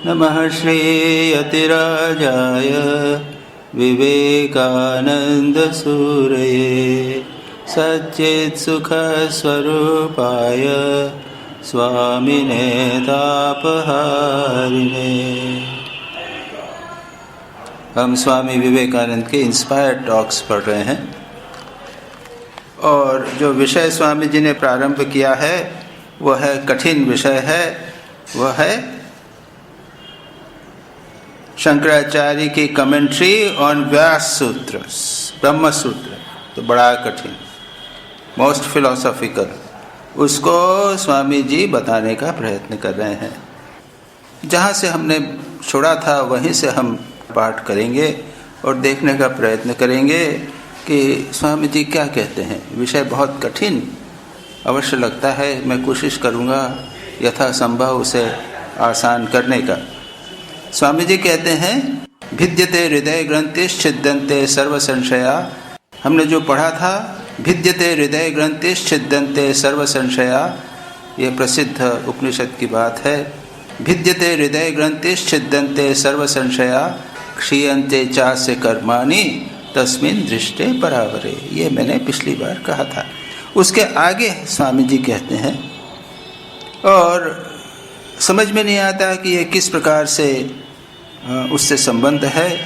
नमः श्रीयतिराजाय विवेकानन्दसूरये सच्चित्सुखस्वरूपाय स्वामिने तापहारिणे। हम स्वामी विवेकानंद के इंस्पायर्ड टॉक्स पढ़ रहे हैं और जो विषय स्वामी जी ने प्रारंभ किया है वह है कठिन विषय है, वह है शंकराचार्य की कमेंट्री ऑन व्यास सूत्र, ब्रह्म सूत्र। तो बड़ा कठिन, मोस्ट फिलोसॉफिकल, उसको स्वामी जी बताने का प्रयत्न कर रहे हैं। जहाँ से हमने छोड़ा था वहीं से हम पाठ करेंगे और देखने का प्रयत्न करेंगे कि स्वामी जी क्या कहते हैं। विषय बहुत कठिन अवश्य लगता है, मैं कोशिश करूँगा यथासंभव उसे आसान करने का। स्वामी जी कहते हैं भिद्यते हृदय ग्रंथिश्छिद्यन्ते सर्व संशया। हमने जो पढ़ा था भिद्यते हृदय ग्रंथिश्छिद्यन्ते सर्व संशया, ये प्रसिद्ध उपनिषद की बात है। भिद्यते हृदय ग्रंथिश्छिद्यन्ते सर्व संशया क्षीयन्ते चास्य कर्माणि तस्मिन् दृष्टे परावरे। ये मैंने पिछली बार कहा था। उसके आगे स्वामी जी कहते हैं और समझ में नहीं आता कि ये किस प्रकार से उससे संबंध है।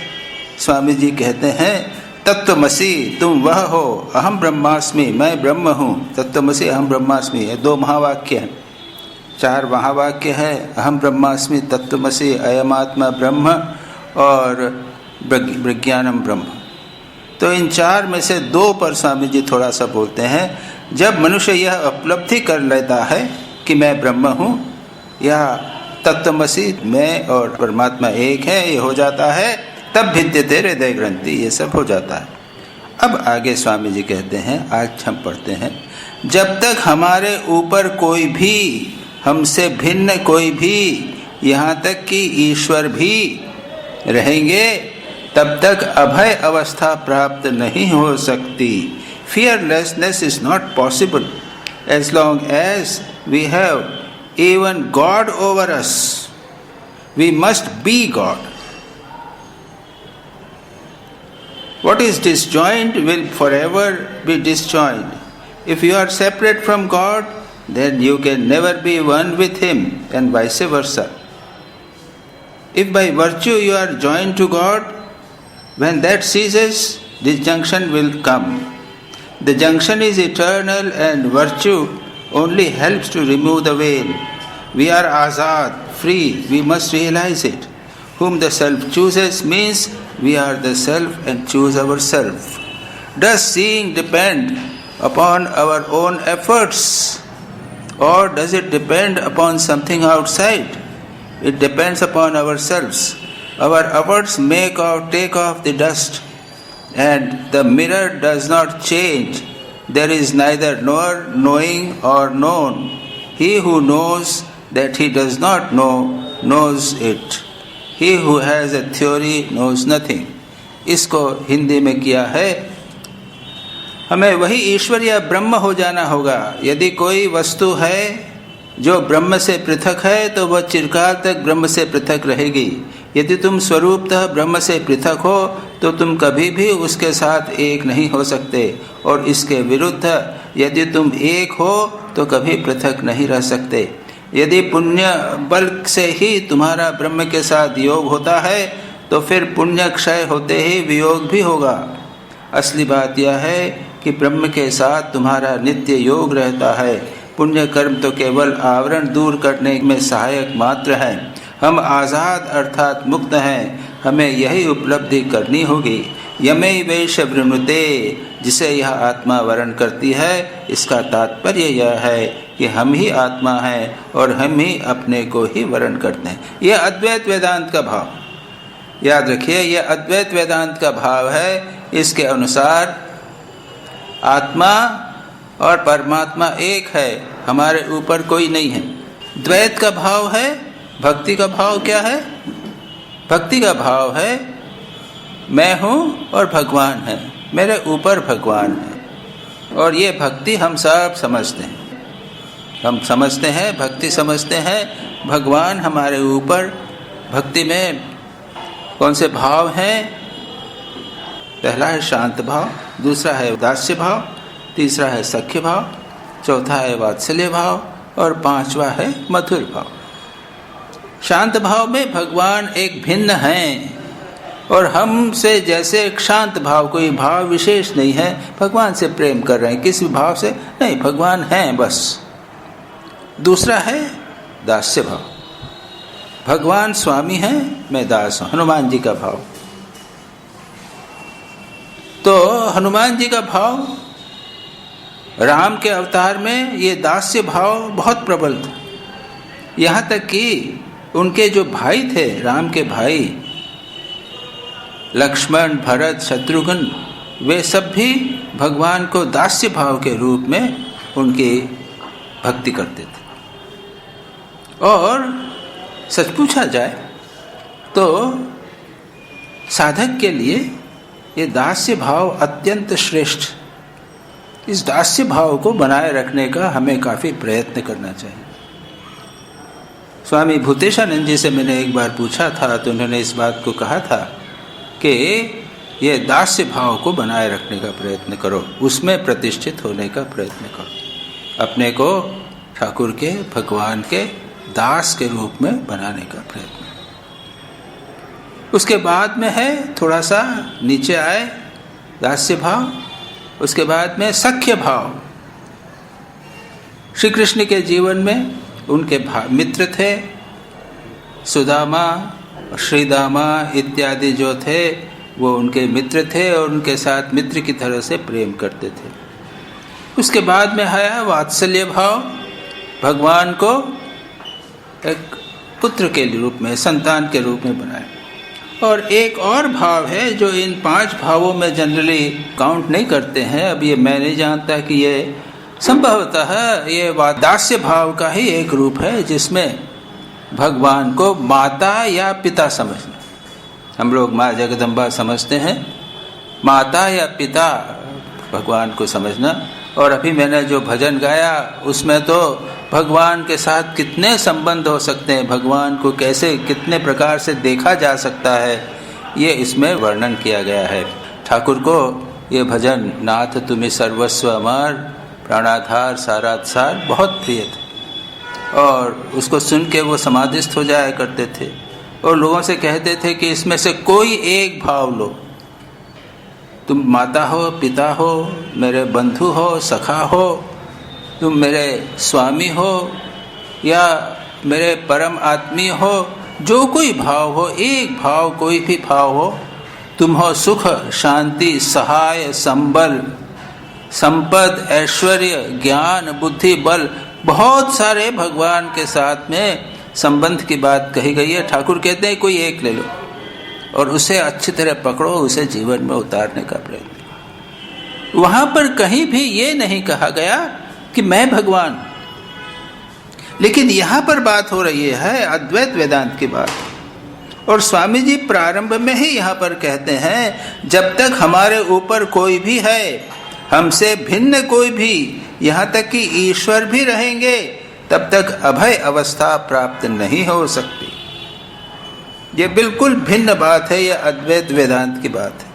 स्वामी जी कहते हैं तत्वमसि तुम वह हो, अहम ब्रह्मास्मि मैं ब्रह्म हूँ। तत्वमसि अहम ब्रह्मास्मि, ये 2 महावाक्य हैं, 4 महावाक्य है। अहम ब्रह्मास्मि, तत्वमसि, अयमात्मा ब्रह्म और विज्ञानम ब्रह्म। तो इन 4 में से 2 पर स्वामी जी थोड़ा सा बोलते हैं। जब मनुष्य यह उपलब्धि कर लेता है कि मैं ब्रह्म हूँ या तत्वमसि मैं और परमात्मा एक है, ये हो जाता है, तब भिद्यते हृदय ग्रंथि, ये सब हो जाता है। अब आगे स्वामी जी कहते हैं, आज हम पढ़ते हैं, जब तक हमारे ऊपर कोई भी, हमसे भिन्न कोई भी, यहाँ तक कि ईश्वर भी रहेंगे, तब तक अभय अवस्था प्राप्त नहीं हो सकती। Fearlessness is not possible as long as we have even God over us. We must be God. What is disjoined will forever be disjoined. If you are separate from God, then you can never be one with Him, and vice versa. If by virtue you are joined to God, when that ceases, disjunction will come. The junction is eternal and virtue only helps to remove the veil. We are azad, free, we must realize it. Whom the self chooses means we are the self and choose ourselves. Does seeing depend upon our own efforts or does it depend upon something outside? It depends upon ourselves. Our efforts take off the dust, and the mirror does not change. There is neither knower, knowing or known. He who knows that he does not know, knows it. He who has a theory knows nothing. इसको हिंदी में किया है, हमें वही ईश्वर या ब्रह्म हो जाना होगा। यदि कोई वस्तु है जो ब्रह्म से पृथक है तो वह चिरकाल तक ब्रह्म से पृथक रहेगी। यदि तुम स्वरूपतः ब्रह्म से पृथक हो तो तुम कभी भी उसके साथ एक नहीं हो सकते, और इसके विरुद्ध यदि तुम एक हो तो कभी पृथक नहीं रह सकते। यदि पुण्य बल से ही तुम्हारा ब्रह्म के साथ योग होता है तो फिर पुण्य क्षय होते ही वियोग भी होगा। असली बात यह है कि ब्रह्म के साथ तुम्हारा नित्य योग रहता है। पुण्य कर्म तो केवल आवरण दूर करने में सहायक मात्र हैं। हम आज़ाद अर्थात मुक्त हैं, हमें यही उपलब्धि करनी होगी। यमे वैश वृणुते, जिसे यह आत्मा वर्ण करती है, इसका तात्पर्य यह है कि हम ही आत्मा हैं और हम ही अपने को ही वर्ण करते हैं। यह अद्वैत वेदांत का भाव, याद रखिए, यह अद्वैत वेदांत का भाव है। इसके अनुसार आत्मा और परमात्मा एक है, हमारे ऊपर कोई नहीं है। द्वैत का भाव है। भक्ति का भाव क्या है? भक्ति का भाव है मैं हूँ और भगवान है, मेरे ऊपर भगवान है। और ये भक्ति हम सब समझते हैं, हम समझते हैं, भक्ति समझते हैं। भगवान हमारे ऊपर भक्ति में कौन से भाव हैं? पहला है शांत भाव, दूसरा है दास्य भाव, तीसरा है सख्य भाव, चौथा है वात्सल्य भाव और पांचवा है मधुर भाव। शांत भाव में भगवान एक भिन्न हैं और हमसे जैसे एक शांत भाव, कोई भाव विशेष नहीं है, भगवान से प्रेम कर रहे हैं, किसी भाव से नहीं, भगवान हैं बस। दूसरा है दास्य भाव, भगवान स्वामी हैं, मैं दास हूं, हनुमान जी का भाव। तो हनुमान जी का भाव, राम के अवतार में ये दास्य भाव बहुत प्रबल था। यहाँ तक कि उनके जो भाई थे, राम के भाई लक्ष्मण, भरत, शत्रुघ्न, वे सब भी भगवान को दास्य भाव के रूप में उनकी भक्ति करते थे। और सच पूछा जाए तो साधक के लिए ये दास्य भाव अत्यंत श्रेष्ठ। इस दास्य भाव को बनाए रखने का हमें काफी प्रयत्न करना चाहिए। स्वामी भूतेशानंद जी से मैंने एक बार पूछा था तो उन्होंने इस बात को कहा था कि ये दास्य भाव को बनाए रखने का प्रयत्न करो, उसमें प्रतिष्ठित होने का प्रयत्न करो, अपने को ठाकुर के, भगवान के दास के रूप में बनाने का प्रयत्न। उसके बाद में है थोड़ा सा नीचे आए दास्य भाव, उसके बाद में सख्य भाव। श्री कृष्ण के जीवन में उनके मित्र थे, सुदामा, श्रीदामा इत्यादि जो थे वो उनके मित्र थे और उनके साथ मित्र की तरह से प्रेम करते थे। उसके बाद में आया वात्सल्य भाव, भगवान को एक पुत्र के रूप में, संतान के रूप में बनाया। और एक और भाव है जो इन 5 भावों में जनरली काउंट नहीं करते हैं, अब ये मैं नहीं जानता कि ये संभवतः ये दास्य भाव का ही एक रूप है, जिसमें भगवान को माता या पिता समझना। हम लोग माँ जगदम्बा समझते हैं, माता या पिता भगवान को समझना। और अभी मैंने जो भजन गाया उसमें तो भगवान के साथ कितने संबंध हो सकते हैं, भगवान को कैसे कितने प्रकार से देखा जा सकता है, ये इसमें वर्णन किया गया है। ठाकुर को ये भजन नाथ तुम्हें सर्वस्व अमर प्राणाधार साराधार बहुत प्रिय थे और उसको सुन के वो समाधिस्थ हो जाया करते थे और लोगों से कहते थे कि इसमें से कोई एक भाव लो, तुम माता हो, पिता हो, मेरे बंधु हो, सखा हो, तुम मेरे स्वामी हो या मेरे परम आत्मी हो, जो कोई भाव हो, एक भाव, कोई भी भाव हो, तुम हो सुख, शांति, सहाय, संबल, संपद, ऐश्वर्य, ज्ञान, बुद्धि, बल, बहुत सारे भगवान के साथ में संबंध की बात कही गई है। ठाकुर कहते हैं कोई एक ले लो और उसे अच्छी तरह पकड़ो, उसे जीवन में उतारने का प्रयत्न। वहां पर कहीं भी ये नहीं कहा गया कि मैं भगवान, लेकिन यहां पर बात हो रही है अद्वैत वेदांत की बात। और स्वामी जी प्रारंभ में ही यहाँ पर कहते हैं जब तक हमारे ऊपर कोई भी है, हमसे भिन्न कोई भी, यहाँ तक कि ईश्वर भी रहेंगे, तब तक अभय अवस्था प्राप्त नहीं हो सकती। ये बिल्कुल भिन्न बात है, ये अद्वैत वेदांत की बात है।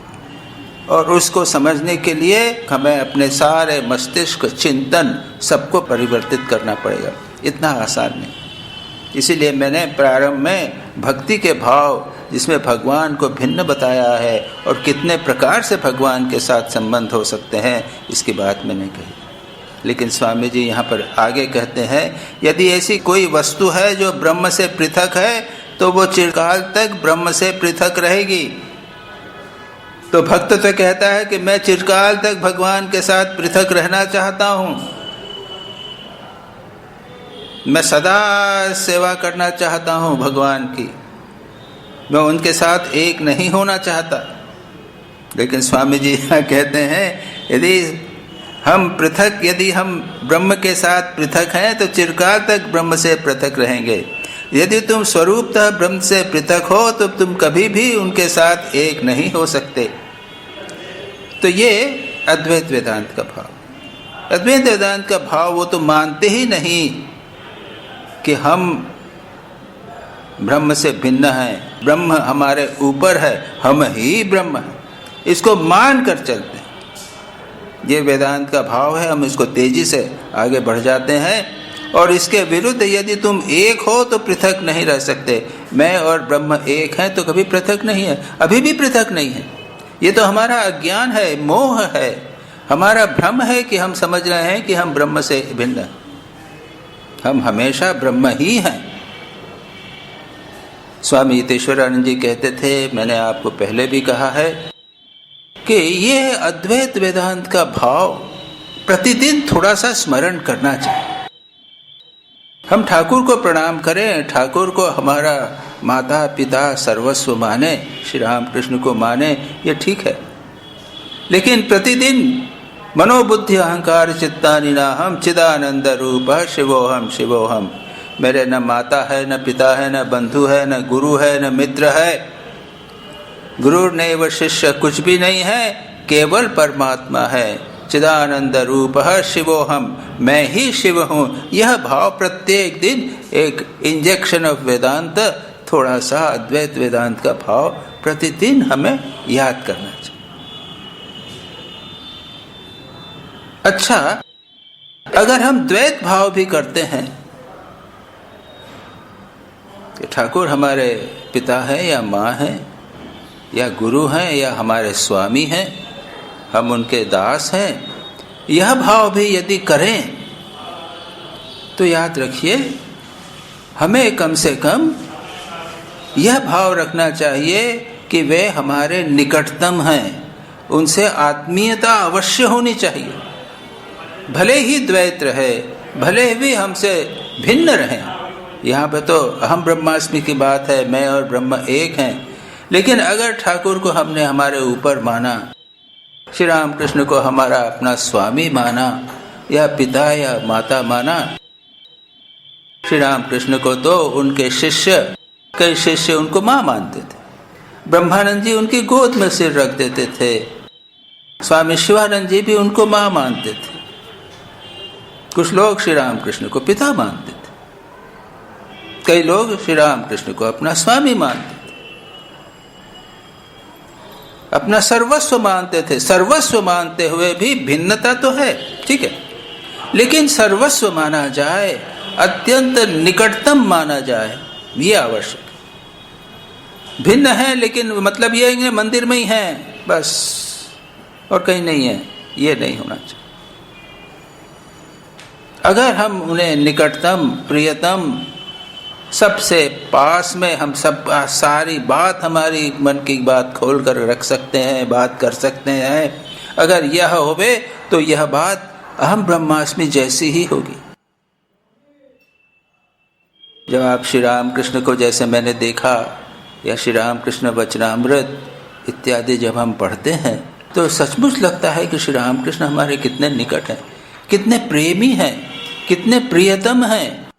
और उसको समझने के लिए हमें अपने सारे मस्तिष्क, चिंतन सबको परिवर्तित करना पड़ेगा, इतना आसान नहीं। इसीलिए मैंने प्रारंभ में भक्ति के भाव, जिसमें भगवान को भिन्न बताया है और कितने प्रकार से भगवान के साथ संबंध हो सकते हैं, इसकी बात मैंने कही। लेकिन स्वामी जी यहाँ पर आगे कहते हैं यदि ऐसी कोई वस्तु है जो ब्रह्म से पृथक है तो वो चिरकाल तक ब्रह्म से पृथक रहेगी। तो भक्त तो कहता है कि मैं चिरकाल तक भगवान के साथ पृथक रहना चाहता हूँ, मैं सदा सेवा करना चाहता हूँ भगवान की, मैं उनके साथ एक नहीं होना चाहता। लेकिन स्वामी जी कहते हैं यदि हम ब्रह्म के साथ पृथक हैं तो चिरकाल तक ब्रह्म से पृथक रहेंगे। यदि तुम स्वरूपतः ब्रह्म से पृथक हो तो तुम कभी भी उनके साथ एक नहीं हो सकते। तो ये अद्वैत वेदांत का भाव। अद्वैत वेदांत का भाव वो तो मानते ही नहीं कि हम ब्रह्म से भिन्न है, ब्रह्म हमारे ऊपर है, हम ही ब्रह्म है, इसको मान कर चलते हैं। ये वेदांत का भाव है। हम इसको तेजी से आगे बढ़ जाते हैं। और इसके विरुद्ध यदि तुम एक हो तो पृथक नहीं रह सकते। मैं और ब्रह्म एक हैं तो कभी पृथक नहीं है, अभी भी पृथक नहीं है। ये तो हमारा अज्ञान है, मोह है, हमारा भ्रम है कि हम समझ रहे हैं कि हम ब्रह्म से भिन्न हैं। हम हमेशा ब्रह्म ही हैं। स्वामी यतीश्वरानंद जी कहते थे, मैंने आपको पहले भी कहा है कि ये अद्वैत वेदांत का भाव प्रतिदिन थोड़ा सा स्मरण करना चाहिए। हम ठाकुर को प्रणाम करें, ठाकुर को हमारा माता पिता सर्वस्व माने, श्री राम कृष्ण को माने, ये ठीक है। लेकिन प्रतिदिन मनोबुद्धि अहंकार चित्तानि नाहम चिदानंद रूप शिवोहम शिवोहम, मेरे न माता है, न पिता है, न बंधु है, न गुरु है, न मित्र है, गुरु नहीं व शिष्य कुछ भी नहीं है, केवल परमात्मा है। चिदानंद रूप शिवोहम, मैं ही शिव हूँ। यह भाव प्रत्येक दिन एक इंजेक्शन ऑफ वेदांत, थोड़ा सा अद्वैत वेदांत का भाव प्रतिदिन हमें याद करना चाहिए। अच्छा, अगर हम द्वैत भाव भी करते हैं कि ठाकुर हमारे पिता है या माँ है या गुरु हैं या हमारे स्वामी हैं, हम उनके दास हैं, यह भाव भी यदि करें तो याद रखिए हमें कम से कम यह भाव रखना चाहिए कि वे हमारे निकटतम हैं, उनसे आत्मीयता अवश्य होनी चाहिए। भले ही द्वैत रहे, भले भी हमसे भिन्न रहें, यहाँ पे तो अहम ब्रह्मास्मि की बात है, मैं और ब्रह्म एक हैं। लेकिन अगर ठाकुर को हमने हमारे ऊपर माना, श्री राम कृष्ण को हमारा अपना स्वामी माना या पिता या माता माना, श्री राम कृष्ण को तो उनके शिष्य, कई शिष्य उनको माँ मानते थे। ब्रह्मानंद जी उनकी गोद में सिर रख देते थे, स्वामी शिवानंद जी भी उनको माँ मानते थे, कुछ लोग श्री राम कृष्ण को पिता मानते थे, कई लोग श्री राम कृष्ण को अपना स्वामी मानते थे, अपना सर्वस्व मानते थे। सर्वस्व मानते हुए भी भिन्नता तो है, ठीक है, लेकिन सर्वस्व माना जाए, अत्यंत निकटतम माना जाए, ये आवश्यक। भिन्न है लेकिन मतलब ये है मंदिर में ही है बस और कहीं नहीं है, ये नहीं होना चाहिए। अगर हम उन्हें निकटतम, प्रियतम, सबसे पास में, हम सब सारी बात, हमारी मन की बात खोल कर रख सकते हैं, बात कर सकते हैं, अगर यह होवे तो यह बात अहम ब्रह्मास्मि जैसी ही होगी। जब आप श्री राम कृष्ण को, जैसे मैंने देखा, या श्री राम कृष्ण वचनामृत इत्यादि जब हम पढ़ते हैं तो सचमुच लगता है कि श्री राम कृष्ण हमारे कितने निकट हैं, कितने प्रेमी हैं, कितने प्रियतम हैं।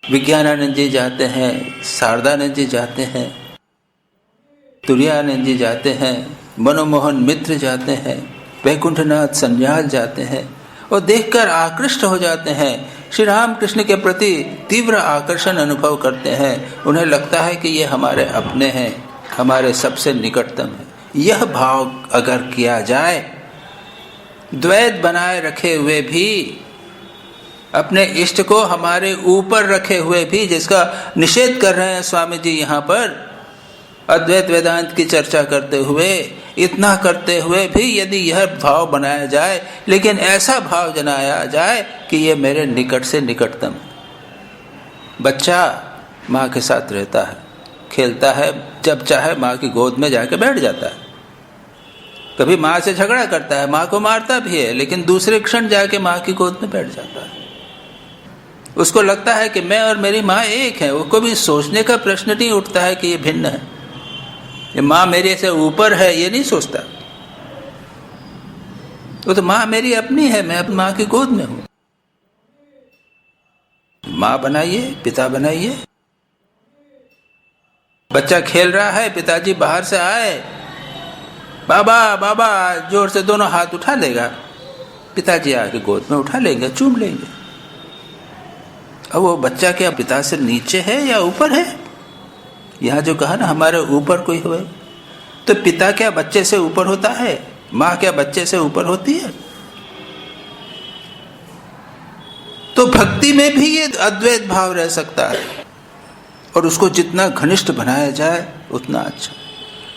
विज्ञानानंद जी जाते हैं, शारदानंद जी जाते हैं, तुरायानंद जी जाते हैं, मनमोहन मित्र जाते हैं, वैकुंठनाथ सन्याल जाते हैं और देखकर आकृष्ट हो जाते हैं, श्री राम कृष्ण के प्रति तीव्र आकर्षण अनुभव करते हैं। उन्हें लगता है कि ये हमारे अपने हैं, हमारे सबसे निकटतम है। यह भाव अगर किया जाए, द्वैत बनाए रखे हुए भी, अपने इष्ट को हमारे ऊपर रखे हुए भी, जिसका निषेध कर रहे हैं स्वामी जी यहाँ पर अद्वैत वेदांत की चर्चा करते हुए, इतना करते हुए भी यदि यह भाव बनाया जाए, लेकिन ऐसा भाव जनाया जाए कि ये मेरे निकट से निकटतम है। बच्चा माँ के साथ रहता है, खेलता है, जब चाहे माँ की गोद में जाके बैठ जाता है, कभी माँ से झगड़ा करता है, माँ को मारता भी है, लेकिन दूसरे क्षण जाके माँ की गोद में बैठ जाता है। उसको लगता है कि मैं और मेरी माँ एक है। वो कभी सोचने का प्रश्न नहीं उठता है कि ये भिन्न है, ये माँ मेरे से ऊपर है, ये नहीं सोचता। वो तो माँ मेरी अपनी है, मैं अपनी माँ की गोद में हूं। माँ बनाइए, पिता बनाइए। बच्चा खेल रहा है, पिताजी बाहर से आए, बाबा बाबा जोर से दोनों हाथ उठा लेगा, पिताजी आके गोद में उठा लेंगे, चूम लेंगे। अब वो बच्चा क्या पिता से नीचे है या ऊपर है? यहाँ जो कहा ना हमारे ऊपर कोई हो, तो पिता क्या बच्चे से ऊपर होता है? माँ क्या बच्चे से ऊपर होती है? तो भक्ति में भी ये अद्वैत भाव रह सकता है, और उसको जितना घनिष्ठ बनाया जाए उतना अच्छा।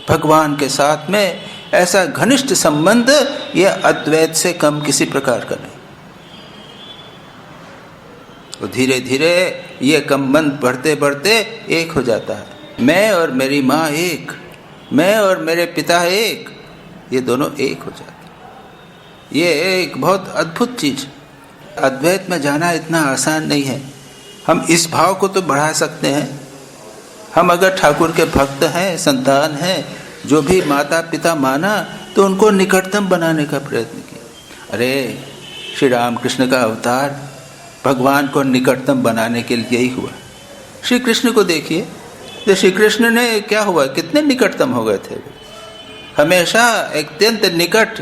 भगवान के साथ में ऐसा घनिष्ठ संबंध यह अद्वैत से कम किसी प्रकार का नहीं। तो धीरे धीरे ये संबंध बढ़ते बढ़ते एक हो जाता है। मैं और मेरी माँ एक, मैं और मेरे पिता एक, ये दोनों एक हो जाते। ये एक बहुत अद्भुत चीज। अद्वैत में जाना इतना आसान नहीं है। हम इस भाव को तो बढ़ा सकते हैं। हम अगर ठाकुर के भक्त हैं, संतान हैं, जो भी माता पिता माना तो उनको निकटतम बनाने का प्रयत्न किया। अरे श्री रामकृष्ण का अवतार भगवान को निकटतम बनाने के लिए ही हुआ। श्री कृष्ण को देखिए, तो श्री कृष्ण ने क्या हुआ, कितने निकटतम हो गए थे। हमेशा अत्यंत निकट,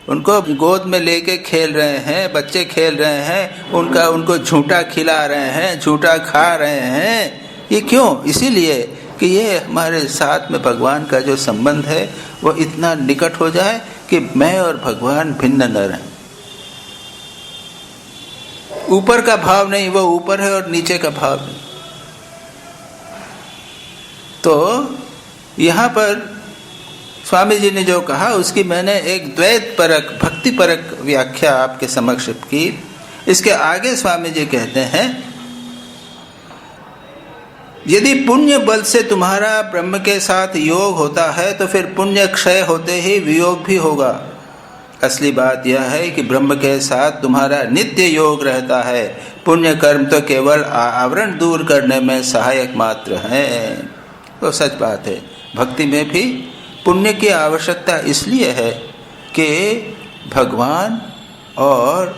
उनको गोद में लेके खेल रहे हैं, बच्चे खेल रहे हैं, उनको झूठा खिला रहे हैं, झूठा खा रहे हैं। ये क्यों? इसीलिए कि ये हमारे साथ में भगवान का जो संबंध है वो इतना निकट हो जाए कि मैं और भगवान भिन्न न रहें। ऊपर का भाव नहीं, वो ऊपर है, और नीचे का भाव नहीं। तो यहाँ पर स्वामी जी ने जो कहा उसकी मैंने एक द्वैत परक, भक्ति परक व्याख्या आपके समक्ष की। इसके आगे स्वामी जी कहते हैं, यदि पुण्य बल से तुम्हारा ब्रह्म के साथ योग होता है तो फिर पुण्य क्षय होते ही वियोग भी होगा। असली बात यह है कि ब्रह्म के साथ तुम्हारा नित्य योग रहता है। पुण्य कर्म तो केवल आवरण दूर करने में सहायक मात्र हैं। तो सच बात है, भक्ति में भी पुण्य की आवश्यकता इसलिए है कि भगवान और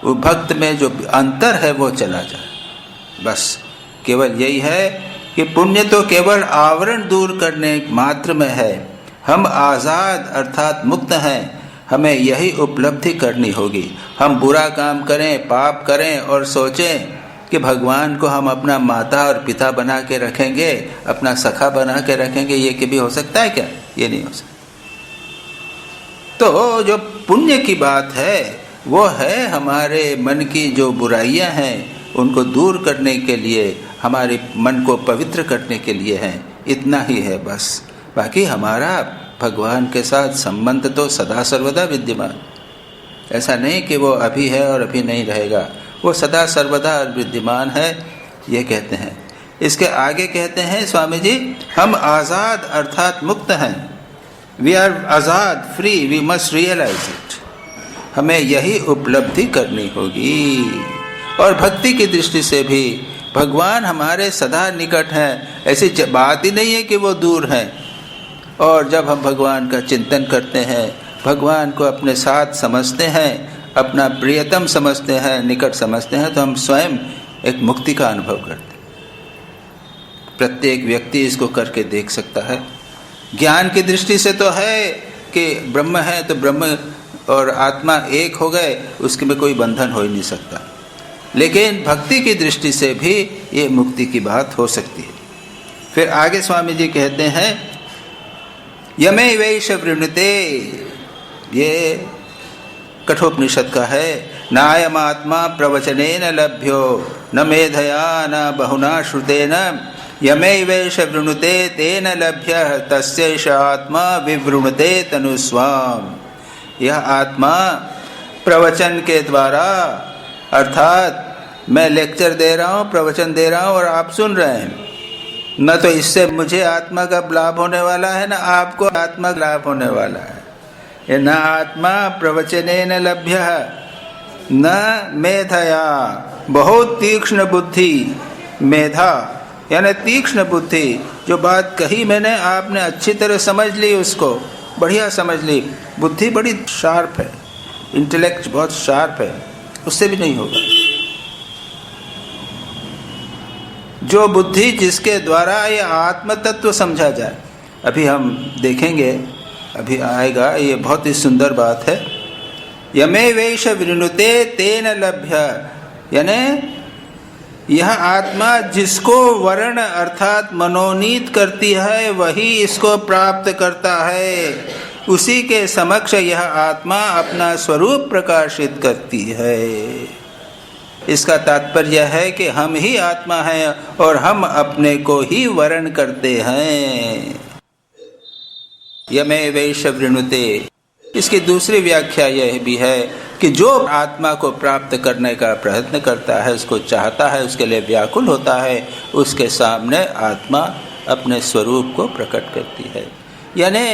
भक्त में जो अंतर है वो चला जाए। बस केवल यही है कि पुण्य तो केवल आवरण दूर करने मात्र में है। हम आज़ाद अर्थात मुक्त हैं, हमें यही उपलब्धि करनी होगी। हम बुरा काम करें, पाप करें और सोचें कि भगवान को हम अपना माता और पिता बना के रखेंगे, अपना सखा बना के रखेंगे, ये कभी हो सकता है क्या? ये नहीं हो सकता। तो जो पुण्य की बात है वो है हमारे मन की जो बुराइयां हैं उनको दूर करने के लिए, हमारे मन को पवित्र करने के लिए है। इतना ही है बस। बाकी हमारा भगवान के साथ संबंध तो सदा सर्वदा विद्यमान। ऐसा नहीं कि वो अभी है और अभी नहीं रहेगा, वो सदा सर्वदा विद्यमान है, ये कहते हैं। इसके आगे कहते हैं स्वामी जी, हम आज़ाद अर्थात मुक्त हैं। वी आर आज़ाद, free, we must realise it. हमें यही उपलब्धि करनी होगी। और भक्ति की दृष्टि से भी भगवान हमारे सदा निकट हैं, ऐसी बात ही नहीं है कि वो दूर हैं। और जब हम भगवान का चिंतन करते हैं, भगवान को अपने साथ समझते हैं, अपना प्रियतम समझते हैं, निकट समझते हैं, तो हम स्वयं एक मुक्ति का अनुभव करते हैं। प्रत्येक व्यक्ति इसको करके देख सकता है। ज्ञान की दृष्टि से तो है कि ब्रह्म है तो ब्रह्म और आत्मा एक हो गए, उसके में कोई बंधन हो ही नहीं सकता। लेकिन भक्ति की दृष्टि से भी ये मुक्ति की बात हो सकती है। फिर आगे स्वामी जी कहते हैं, यमे वैश वृणुते, ये कठोपनिषद का है। नायम आत्मा प्रवचनेन लभ्यो न मेधया न बहुना श्रुतेन यमे वैश वृणुते तेन लभ्य तस्यैष आत्मा विवृणुते तनुस्वाम। यह आत्मा प्रवचन के द्वारा, अर्थात मैं लेक्चर दे रहा हूँ, प्रवचन दे रहा हूँ और आप सुन रहे हैं, न तो इससे मुझे आत्मा का लाभ होने वाला है, न आपको आत्मा का लाभ होने वाला है। ये न आत्मा प्रवचनेन लभ्य न मेधया, बहुत तीक्ष्ण बुद्धि, मेधा यानी तीक्ष्ण बुद्धि, जो बात कही मैंने आपने अच्छी तरह समझ ली, उसको बढ़िया समझ ली, बुद्धि बड़ी शार्प है, इंटेलेक्ट बहुत शार्प है, उससे भी नहीं होगा। जो बुद्धि जिसके द्वारा ये आत्म तत्व समझा जाए, अभी हम देखेंगे, अभी आएगा, ये बहुत ही सुंदर बात है। यमे वैश वृणुते तेन लभ्य, यानी यह आत्मा जिसको वर्ण अर्थात मनोनीत करती है वही इसको प्राप्त करता है, उसी के समक्ष यह आत्मा अपना स्वरूप प्रकाशित करती है। इसका तात्पर्य है कि हम ही आत्मा हैं और हम अपने को ही वर्ण करते हैं। यमे वैश वृणुते। इसकी दूसरी व्याख्या यह भी है कि जो आत्मा को प्राप्त करने का प्रयत्न करता है, उसको चाहता है, उसके लिए व्याकुल होता है, उसके सामने आत्मा अपने स्वरूप को प्रकट करती है। यानी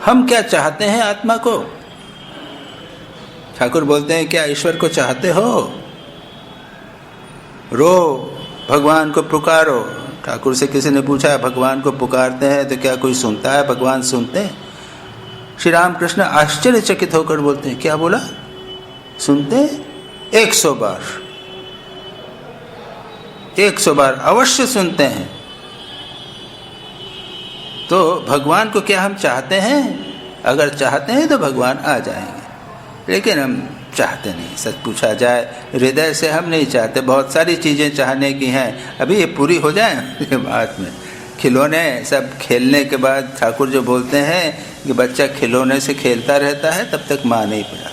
हम क्या चाहते हैं आत्मा को? ठाकुर बोलते हैं क्या ईश्वर को चाहते हो? रो, भगवान को पुकारो। ठाकुर से किसी ने पूछा भगवान को पुकारते हैं तो क्या कोई सुनता है? भगवान सुनते हैं? श्री रामकृष्ण आश्चर्यचकित होकर बोलते हैं क्या बोला? सुनते हैं? 100 बार, 100 बार अवश्य सुनते हैं। तो भगवान को क्या हम चाहते हैं? अगर चाहते हैं तो भगवान आ जाएंगे, लेकिन हम चाहते नहीं। सच पूछा जाए हृदय से हम नहीं चाहते। बहुत सारी चीज़ें चाहने की हैं, अभी ये पूरी हो जाए बाद में। खिलौने सब खेलने के बाद ठाकुर जो बोलते हैं कि बच्चा खिलौने से खेलता रहता है तब तक माँ नहीं पड़ा,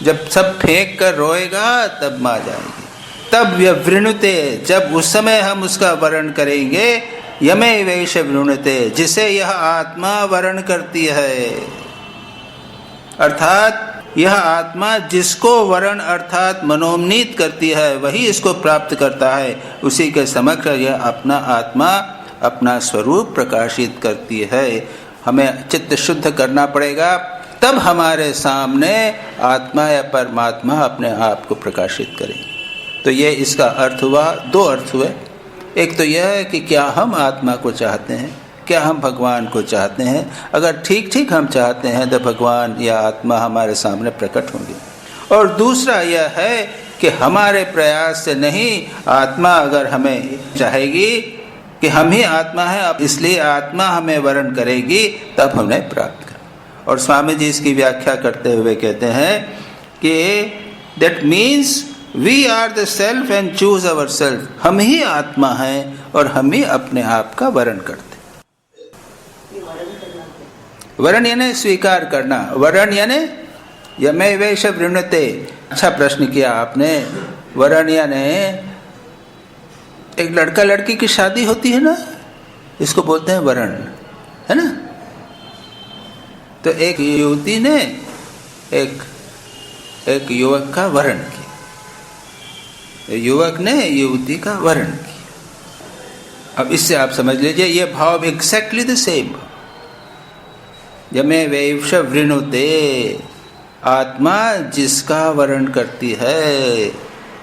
जब सब फेंक कर रोएगा तब माँ जाएगी। तब वृणुते, जब उस समय हम उसका वर्ण करेंगे, यमे वैश वृणुते, जिसे यह आत्मा वर्ण करती है। अर्थात यह आत्मा जिसको वर्ण अर्थात मनोनीत करती है वही इसको प्राप्त करता है, उसी के समक्ष यह अपना आत्मा अपना स्वरूप प्रकाशित करती है। हमें चित्त शुद्ध करना पड़ेगा, तब हमारे सामने आत्मा या परमात्मा अपने आप को प्रकाशित करेंगे। तो ये इसका अर्थ हुआ, 2 अर्थ हुए। एक तो यह है कि क्या हम आत्मा को चाहते हैं, क्या हम भगवान को चाहते हैं। अगर ठीक ठीक हम चाहते हैं तो भगवान या आत्मा हमारे सामने प्रकट होंगे। और दूसरा यह है कि हमारे प्रयास से नहीं, आत्मा अगर हमें चाहेगी कि हम ही आत्मा हैं, अब इसलिए आत्मा हमें वर्ण करेगी, तब हमें प्राप्त कर। और स्वामी जी इसकी व्याख्या करते हुए कहते हैं कि that means we are the self and choose our self. हम ही आत्मा हैं और हम ही अपने आप का वर्ण करते। वर्ण यानी स्वीकार करना, वर्ण यानी यमे वैश वृणुते। अच्छा प्रश्न किया आपने। वर्ण यानी एक लड़का लड़की की शादी होती है ना, इसको बोलते हैं वरण, है ना। तो एक युवती ने एक युवक का वरण किया, युवक ने युवती का वरण किया। अब इससे आप समझ लीजिए ये भाव एग्जैक्टली द सेम। यमे वैश वृणुते, आत्मा जिसका वरण करती है,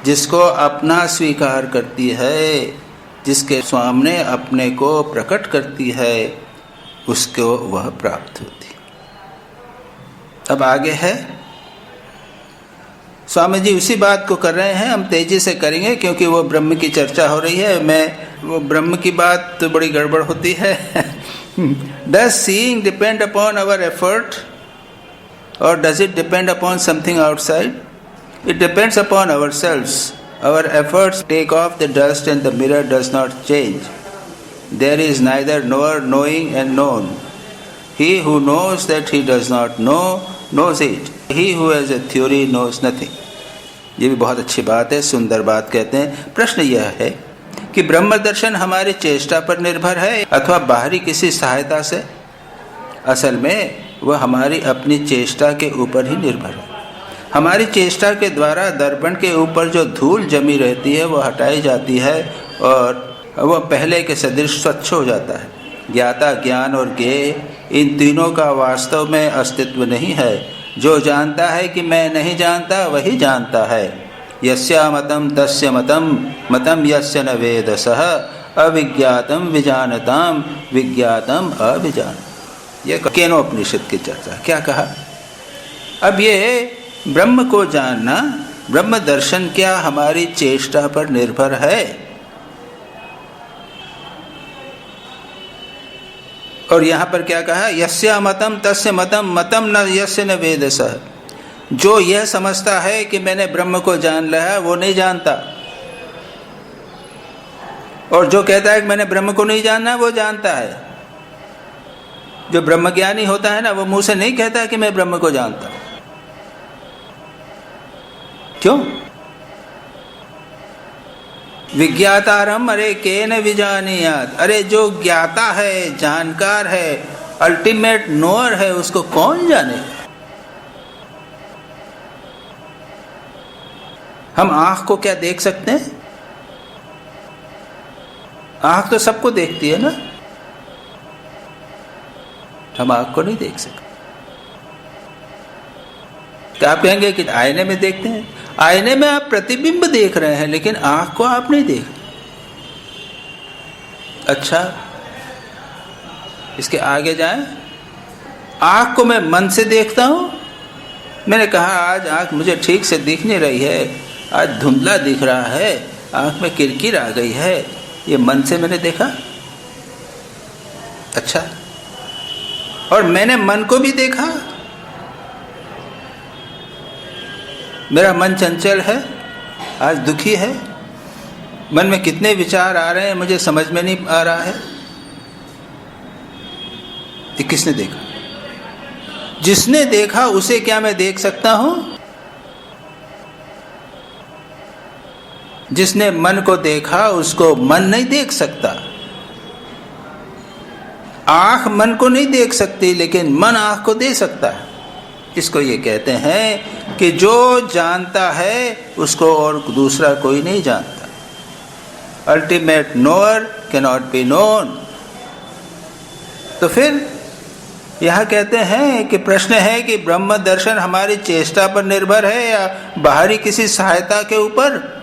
जिसको अपना स्वीकार करती है, जिसके सामने अपने को प्रकट करती है, उसको वह प्राप्त होती। अब आगे है, स्वामी जी उसी बात को कर रहे हैं, हम तेजी से करेंगे क्योंकि वो ब्रह्म की चर्चा हो रही है। वो ब्रह्म की बात तो बड़ी गड़बड़ होती है। Does seeing depend upon our effort or does it depend upon something outside? It depends upon ourselves. Our efforts take off the dust and the mirror does not change. There is neither knower, knowing and known. He who knows that he does not know, knows it. He who has a theory knows nothing. ये भी बहुत अच्छी बात है, सुंदर बात कहते हैं। प्रश्न यह है कि ब्रह्म दर्शन हमारी चेष्टा पर निर्भर है अथवा बाहरी किसी सहायता से? असल में वह हमारी अपनी चेष्टा के ऊपर ही निर्भर है। हमारी चेष्टा के द्वारा दर्पण के ऊपर जो धूल जमी रहती है वह हटाई जाती है और वह पहले के सदृश स्वच्छ हो जाता है। ज्ञाता, ज्ञान और ज्ञेय, इन तीनों का वास्तव में अस्तित्व नहीं है। जो जानता है कि मैं नहीं जानता वही जानता है। यस्या मतम तस्य मतम, मतम यस्य न वेदसः, अविज्ञातम विजानताम, विज्ञातम अविजान। ये केनोपनिषद की चर्चा। क्या कहा? अब ये ब्रह्म को जानना, ब्रह्म दर्शन क्या हमारी चेष्टा पर निर्भर है? और यहाँ पर क्या कहा? यस्या मतम तस्य मतम, मतम न यस्य न वेदसः। जो यह समझता है कि मैंने ब्रह्म को जान लिया वो नहीं जानता। और जो कहता है कि मैंने ब्रह्म को नहीं जानना, वो जानता है। जो ब्रह्मज्ञानी होता है ना, वो मुंह से नहीं कहता कि मैं ब्रह्म को जानता हूं। क्यों? विज्ञातारम अरे केन विजानीयात, अरे जो ज्ञाता है, जानकार है, अल्टीमेट नोअर है, उसको कौन जाने। हम आंख को क्या देख सकते हैं? आंख तो सबको देखती है ना, हम आंख को नहीं देख सकते। क्या आप कहेंगे कि आईने में देखते हैं? आईने में आप प्रतिबिंब देख रहे हैं, लेकिन आंख को आप नहीं देख रहे। अच्छा, इसके आगे जाएं। आंख को मैं मन से देखता हूं। मैंने कहा आज आंख मुझे ठीक से दिख नहीं रही है, आज धुंधला दिख रहा है, आंख में किरकिर आ गई है, ये मन से मैंने देखा। अच्छा, और मैंने मन को भी देखा। मेरा मन चंचल है, आज दुखी है, मन में कितने विचार आ रहे हैं मुझे समझ में नहीं आ रहा है। ये किसने देखा? जिसने देखा उसे क्या मैं देख सकता हूं? जिसने मन को देखा उसको मन नहीं देख सकता। आंख मन को नहीं देख सकती, लेकिन मन आंख को दे सकता है। इसको ये कहते हैं कि जो जानता है उसको और दूसरा कोई नहीं जानता। Ultimate knower can not be known. तो फिर यह कहते हैं कि प्रश्न है कि ब्रह्म दर्शन हमारी चेष्टा पर निर्भर है या बाहरी किसी सहायता के ऊपर?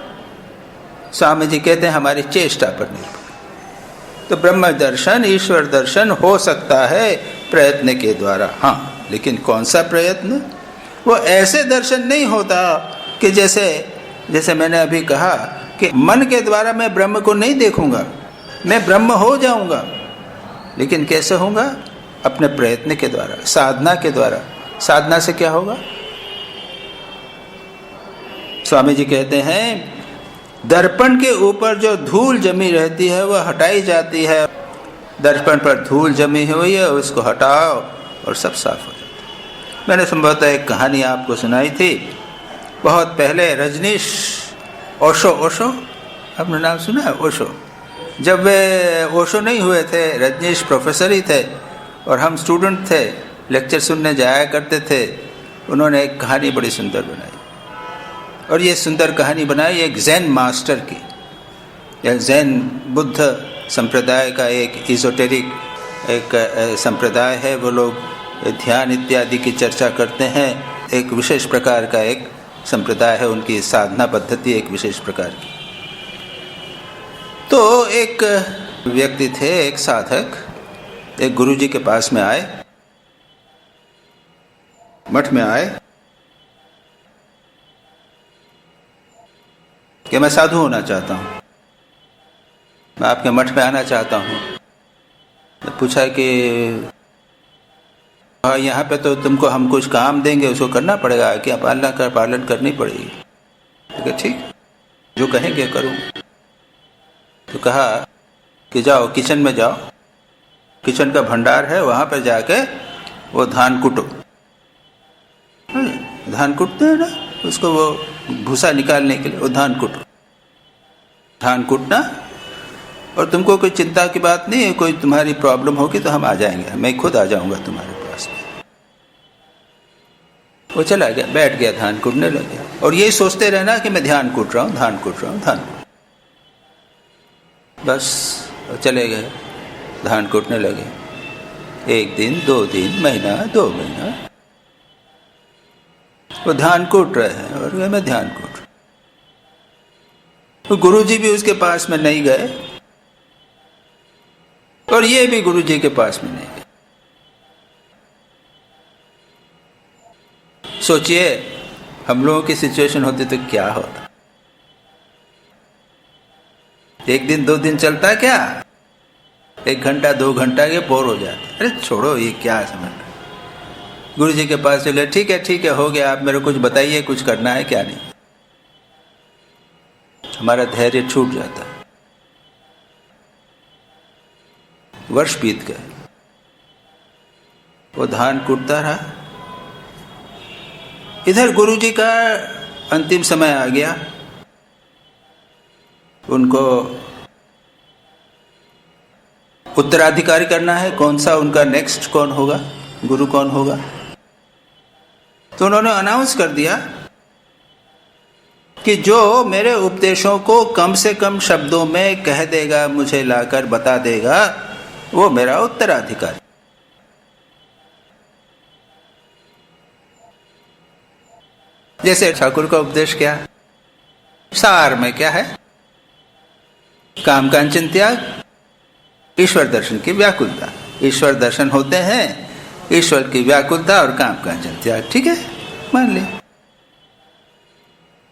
स्वामी जी कहते हैं हमारी चेष्टा पर निर्भर। तो ब्रह्म दर्शन, ईश्वर दर्शन हो सकता है प्रयत्न के द्वारा, हाँ, लेकिन कौन सा प्रयत्न? वो ऐसे दर्शन नहीं होता कि जैसे मैंने अभी कहा कि मन के द्वारा मैं ब्रह्म को नहीं देखूंगा, मैं ब्रह्म हो जाऊंगा। लेकिन कैसे होगा? अपने प्रयत्न के द्वारा, साधना के द्वारा। साधना से क्या होगा? स्वामी जी कहते हैं दर्पण के ऊपर जो धूल जमी रहती है वह हटाई जाती है। दर्पण पर धूल जमी हुई है, उसको हटाओ और सब साफ हो जाता है। मैंने संभवतः एक कहानी आपको सुनाई थी बहुत पहले। रजनीश ओशो आपने नाम सुना है? ओशो। जब वे ओशो नहीं हुए थे, रजनीश प्रोफेसर ही थे और हम स्टूडेंट थे, लेक्चर सुनने जाया करते थे। उन्होंने एक कहानी बड़ी सुंदर बनाई, और ये सुंदर कहानी बनाई एक जैन मास्टर की। यह जैन बुद्ध संप्रदाय का एक इजोटेरिक एक संप्रदाय है। वो लोग ध्यान इत्यादि की चर्चा करते हैं। एक विशेष प्रकार का एक संप्रदाय है, उनकी साधना पद्धति एक विशेष प्रकार की। तो एक व्यक्ति थे, एक साधक, एक गुरुजी के पास में आए, मठ में आए कि मैं साधु होना चाहता हूँ, मैं आपके मठ में आना चाहता हूँ। पूछा कि यहाँ पे तो तुमको हम कुछ काम देंगे, उसको करना पड़ेगा, क्या पालन करनी पड़ेगी। तो ठीक, जो कहेंगे करूँ। तो कहा कि जाओ किचन में जाओ, किचन का भंडार है, वहाँ पर जाके वो धान कुटो। धान कुटते हैं ना, उसको वो भूसा निकालने के लिए वो धान कुटो। धान कुटना, और तुमको कोई चिंता की बात नहीं है, कोई तुम्हारी प्रॉब्लम होगी तो हम आ जाएंगे, मैं खुद आ जाऊंगा तुम्हारे पास में। वो चला गया, बैठ गया, धान कुटने लगे, और यही सोचते रहना कि मैं ध्यान कुट रहा हूँ, धान कुट रहा हूँ, धान कुट। बस चले गए, धान कुटने लगे। 1 दिन, 2 दिन, महीना, 2 महीना, वो धान कूट रहे हैं और मैं ध्यान कूट। तो गुरुजी भी उसके पास में नहीं गए और ये भी गुरुजी के पास में नहीं गए। सोचिए हम लोगों की सिचुएशन होती तो क्या होता। 1 दिन 2 दिन चलता क्या, 1 घंटा 2 घंटा ये बोर हो जाते। अरे छोड़ो, ये क्या समझ। गुरुजी के पास चले, ठीक है हो गया, आप मेरे को कुछ बताइए, कुछ करना है क्या नहीं। हमारा धैर्य छूट जाता है। वर्ष बीत गए, वो धान कूटता रहा। इधर गुरुजी का अंतिम समय आ गया, उनको उत्तराधिकारी करना है, कौन सा उनका नेक्स्ट कौन होगा, गुरु कौन होगा। तो उन्होंने अनाउंस कर दिया कि जो मेरे उपदेशों को कम से कम शब्दों में कह देगा, मुझे लाकर बता देगा, वो मेरा उत्तराधिकारी। जैसे ठाकुर का उपदेश क्या, सार में क्या है, काम कांचन त्याग, ईश्वर दर्शन की व्याकुलता। ईश्वर दर्शन होते हैं, ईश्वर की व्याकुलता और काम कांचन त्याग, ठीक है, मान लिया।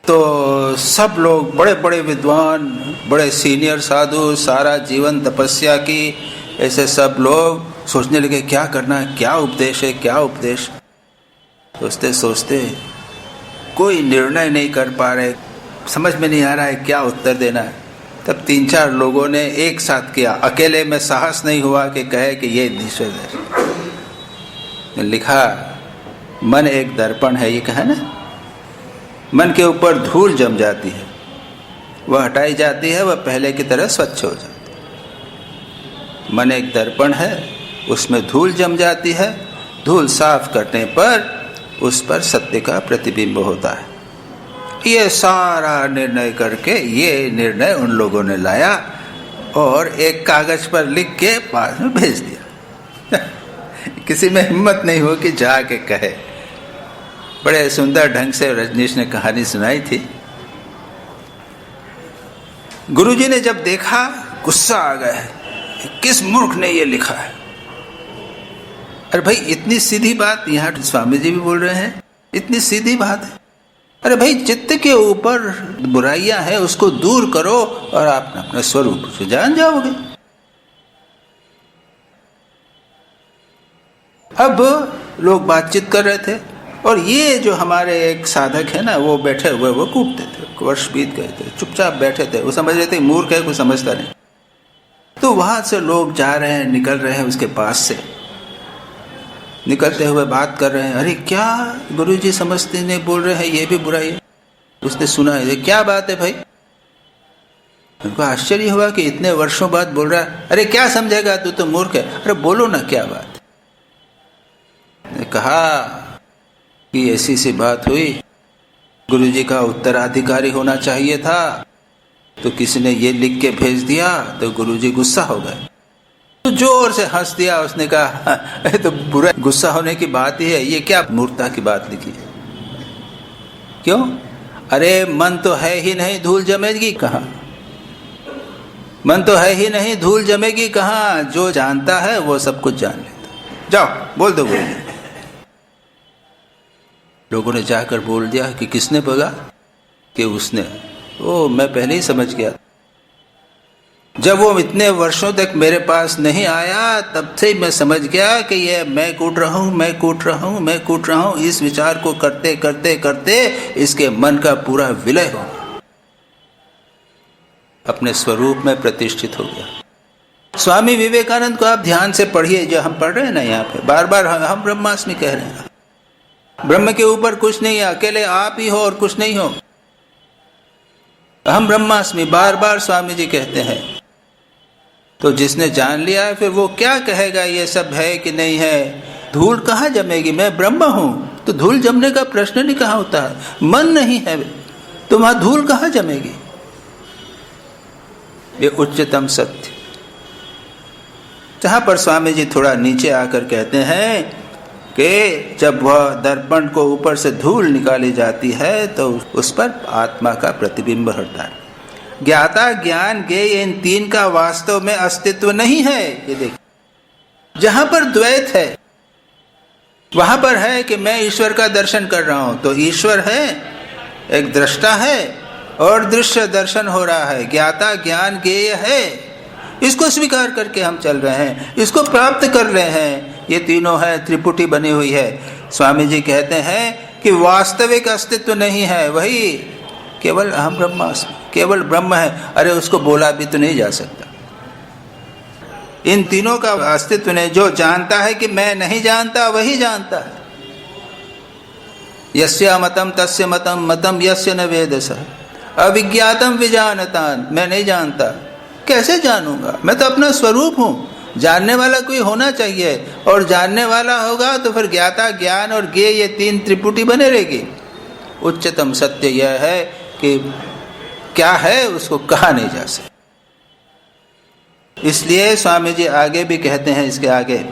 तो सब लोग बड़े बड़े विद्वान, बड़े सीनियर साधु, सारा जीवन तपस्या की, ऐसे सब लोग सोचने लगे क्या करना है, क्या उपदेश है, क्या उपदेश। सोचते सोचते कोई निर्णय नहीं कर पा रहे, समझ में नहीं आ रहा है क्या उत्तर देना है। तब 3-4 लोगों ने एक साथ किया, अकेले में साहस नहीं हुआ कि कहे कि ये ईश्वर दर्शन। लिखा, मन एक दर्पण है, ये कहा ना, मन के ऊपर धूल जम जाती है, वह हटाई जाती है, वह पहले की तरह स्वच्छ हो जाती है। मन एक दर्पण है, उसमें धूल जम जाती है, धूल साफ करने पर उस पर सत्य का प्रतिबिंब होता है। ये सारा निर्णय करके ये निर्णय उन लोगों ने लाया और एक कागज पर लिख के पास में भेज दिया। किसी में हिम्मत नहीं हो कि जाके कहे। बड़े सुंदर ढंग से रजनीश ने कहानी सुनाई थी। गुरुजी ने जब देखा, गुस्सा आ गया है, किस मूर्ख ने ये लिखा है। अरे भाई, इतनी सीधी बात, यहाँ स्वामी जी भी बोल रहे हैं, इतनी सीधी बात है। अरे भाई, चित्त के ऊपर बुराइयां हैं, उसको दूर करो और आप अपने स्वरूप से जान जाओगे। अब लोग बातचीत कर रहे थे और ये जो हमारे एक साधक है ना, वो बैठे हुए वो कूटते थे। वर्ष बीत गए थे, चुपचाप बैठे थे, वो समझ रहे थे मूर्ख है, कुछ समझता नहीं। तो वहां से लोग जा रहे हैं, निकल रहे हैं, उसके पास से निकलते हुए बात कर रहे हैं। अरे क्या गुरुजी समझते नहीं, बोल रहे हैं ये भी बुराई है। उसने सुना है, क्या बात है भाई। उनको आश्चर्य हुआ कि इतने वर्षों बाद बोल रहा है। अरे क्या समझेगा, तू तो मूर्ख है। अरे बोलो ना, क्या बात। ने कहा कि ऐसी सी बात हुई, गुरुजी का उत्तराधिकारी होना चाहिए था, तो किसी ने ये लिख के भेज दिया, तो गुरुजी गुस्सा हो गए। तो जोर से हंस दिया। उसने कहा, तो बुरा गुस्सा होने की बात ही है, ये क्या मूर्खता की बात लिखी है। क्यों? अरे मन तो है ही नहीं, धूल जमेगी कहाँ। मन तो है ही नहीं, धूल जमेगी कहाँ। जो जानता है वो सब कुछ जान लेता। जाओ बोल दो गुरुजी। लोगों ने जाकर बोल दिया कि किसने बोला, कि उसने। ओ, मैं पहले ही समझ गया। जब वो इतने वर्षों तक मेरे पास नहीं आया, तब से मैं समझ गया कि ये मैं कूट रहा हूँ, मैं कूट रहा हूँ, मैं कूट रहा हूँ। इस विचार को करते करते करते इसके मन का पूरा विलय हो गया, अपने स्वरूप में प्रतिष्ठित हो गया। स्वामी विवेकानंद को आप ध्यान से पढ़िए, जो हम पढ़ रहे हैं ना यहाँ पे, बार बार हम ब्रह्मास्मि कह रहे हैं। ब्रह्म के ऊपर कुछ नहीं है, अकेले आप ही हो और कुछ नहीं हो। हम ब्रह्मास्मि बार बार स्वामी जी कहते हैं। तो जिसने जान लिया है, फिर वो क्या कहेगा ये सब है कि नहीं है। धूल कहाँ जमेगी, मैं ब्रह्म हूं, तो धूल जमने का प्रश्न नहीं कहाँ होता है। मन नहीं है तो वहां धूल कहाँ जमेगी। ये उच्चतम सत्य, जहां पर स्वामी जी थोड़ा नीचे आकर कहते हैं कि जब वह दर्पण को ऊपर से धूल निकाली जाती है तो उस पर आत्मा का प्रतिबिंब हटता है। ज्ञाता ज्ञान ज्ञेय इन तीन का वास्तव में अस्तित्व नहीं है। ये देख, जहां पर द्वैत है वहां पर है कि मैं ईश्वर का दर्शन कर रहा हूं, तो ईश्वर है, एक दृष्टा है और दृश्य दर्शन हो रहा है। ज्ञाता ज्ञान ज्ञेय है, इसको स्वीकार करके हम चल रहे हैं, इसको प्राप्त कर रहे हैं। ये तीनों है, त्रिपुटी बनी हुई है। स्वामी जी कहते हैं कि वास्तविक अस्तित्व नहीं है, वही केवल अहम ब्रह्मास्मि, केवल ब्रह्म है। अरे उसको बोला भी तो नहीं जा सकता। इन तीनों का अस्तित्व नहीं। जो जानता है कि मैं नहीं जानता वही जानता है। यस्य मतम तस्य मतम मतम यस्य न वेदसः अविज्ञातम विजानतान। मैं नहीं जानता, कैसे जानूंगा? मैं तो अपना स्वरूप हूँ। जानने वाला कोई होना चाहिए, और जानने वाला होगा तो फिर ज्ञाता, ज्ञान और ज्ञेय, ये तीन त्रिपुटी बने रहेगी। उच्चतम सत्य यह है कि क्या है उसको कहा नहीं जा सकता। इसलिए स्वामी जी आगे भी कहते हैं, इसके आगे,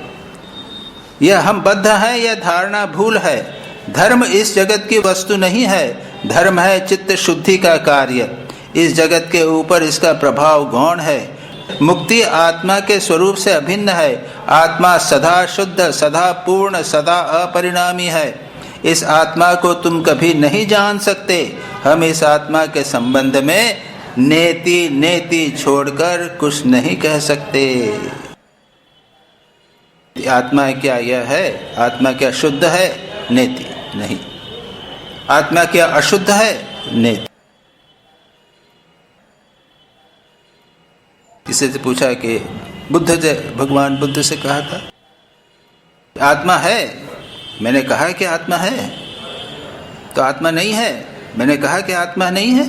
यह हम बद्ध हैं, यह धारणा भूल है। धर्म इस जगत की वस्तु नहीं है, धर्म है चित्त शुद्धि का कार्य। इस जगत के ऊपर इसका प्रभाव गौण है। मुक्ति आत्मा के स्वरूप से अभिन्न है। आत्मा सदा शुद्ध, सदा पूर्ण, सदा अपरिणामी है। इस आत्मा को तुम कभी नहीं जान सकते। हम इस आत्मा के संबंध में नेति नेति छोड़कर कुछ नहीं कह सकते। आत्मा क्या यह है? आत्मा क्या शुद्ध है? नेति नहीं। आत्मा क्या अशुद्ध है? नेति। किसी से पूछा कि बुद्ध से, भगवान बुद्ध से कहा था आत्मा है। मैंने कहा कि आत्मा है, तो आत्मा नहीं है। मैंने कहा कि आत्मा नहीं है।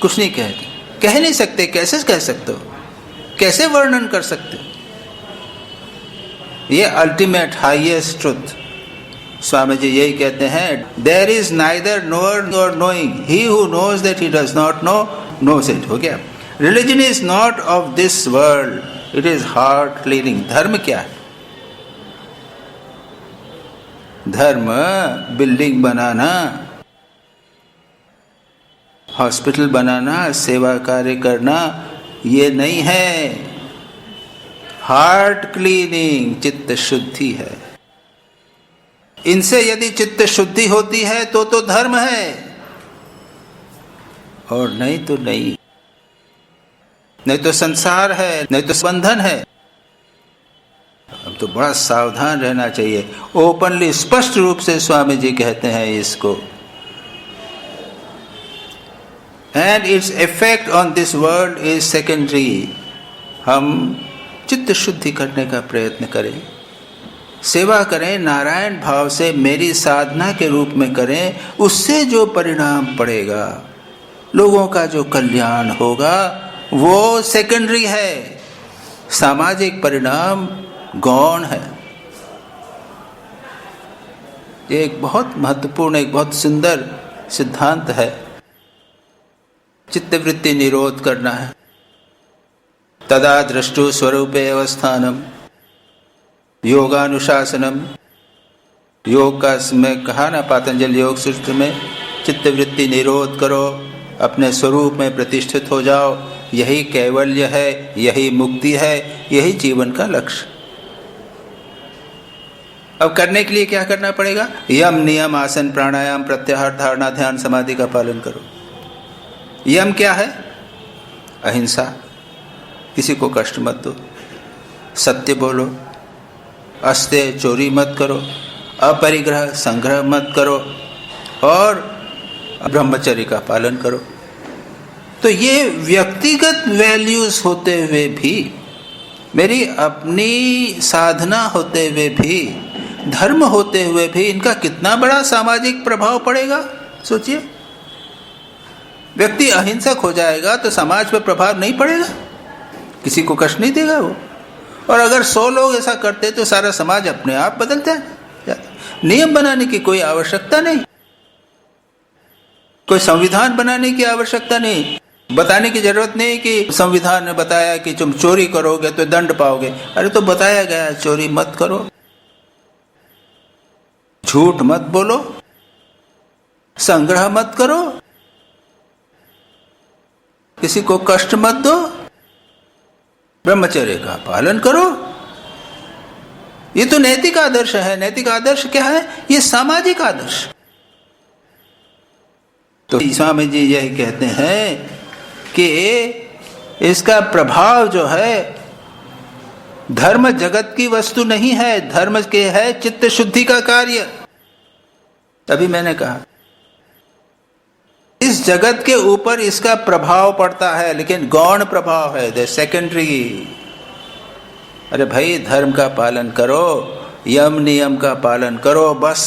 कुछ नहीं कहते, कह नहीं सकते। कैसे कह सकते हो? कैसे वर्णन कर सकते हो? ये ultimate highest truth. Swami ji यही कहते हैं, there is neither knower nor knowing, he who knows that he does not know knows it. हो गया। Religion is not of this world, it is heart cleaning. धर्म क्या है? धर्म बिल्डिंग बनाना, हॉस्पिटल बनाना, सेवा कार्य करना, ये नहीं है। हार्ट क्लीनिंग, चित्त शुद्धि है। इनसे यदि चित्त शुद्धि होती है तो धर्म है, और नहीं तो नहीं। नहीं तो संसार है, नहीं तो बंधन है। अब तो बड़ा सावधान रहना चाहिए। ओपनली, स्पष्ट रूप से स्वामी जी कहते हैं इसको। And its effect on this world is secondary. हम चित्त शुद्धि करने का प्रयत्न करें, सेवा करें, नारायण भाव से मेरी साधना के रूप में करें। उससे जो परिणाम पड़ेगा, लोगों का जो कल्याण होगा, वो सेकेंडरी है। सामाजिक परिणाम गौण है। ये एक बहुत महत्वपूर्ण, एक बहुत सुंदर सिद्धांत है। चित्तवृत्ति निरोध करना है। तदा दृष्टु स्वरूपे अवस्थानम योगानुशासनम। योग का में कहा ना पातंजलि योग सूत्र में, चित्तवृत्ति निरोध करो, अपने स्वरूप में प्रतिष्ठित हो जाओ। यही कैवल्य है, यही मुक्ति है, यही जीवन का लक्ष्य। अब करने के लिए क्या करना पड़ेगा? यम, नियम, आसन, प्राणायाम, प्रत्याहार, धारणा, ध्यान, समाधि का पालन करो। यम क्या है? अहिंसा, किसी को कष्ट मत दो, सत्य बोलो, अस्ते चोरी मत करो, अपरिग्रह संग्रह मत करो, और ब्रह्मचर्य का पालन करो। तो ये व्यक्तिगत वैल्यूज होते हुए भी, मेरी अपनी साधना होते हुए भी, धर्म होते हुए भी, इनका कितना बड़ा सामाजिक प्रभाव पड़ेगा सोचिए। व्यक्ति अहिंसक हो जाएगा तो समाज पर प्रभाव नहीं पड़ेगा, किसी को कष्ट नहीं देगा वो। और अगर 100 लोग ऐसा करते तो सारा समाज अपने आप बदलता जाता। नियम बनाने की कोई आवश्यकता नहीं, कोई संविधान बनाने की आवश्यकता नहीं, बताने की जरूरत नहीं कि संविधान ने बताया कि तुम चोरी करोगे तो दंड पाओगे। अरे तो बताया गया चोरी मत करो, झूठ मत बोलो, संग्रह मत करो, किसी को कष्ट मत दो, ब्रह्मचर्य का पालन करो। ये तो नैतिक आदर्श है। नैतिक आदर्श क्या है? ये सामाजिक आदर्श। तो स्वामी जी यही कहते हैं कि इसका प्रभाव जो है, धर्म जगत की वस्तु नहीं है, धर्म के है चित्त शुद्धि का कार्य। तभी मैंने कहा इस जगत के ऊपर इसका प्रभाव पड़ता है, लेकिन गौण प्रभाव है, द सेकेंडरी। अरे भाई, धर्म का पालन करो, यम नियम का पालन करो बस,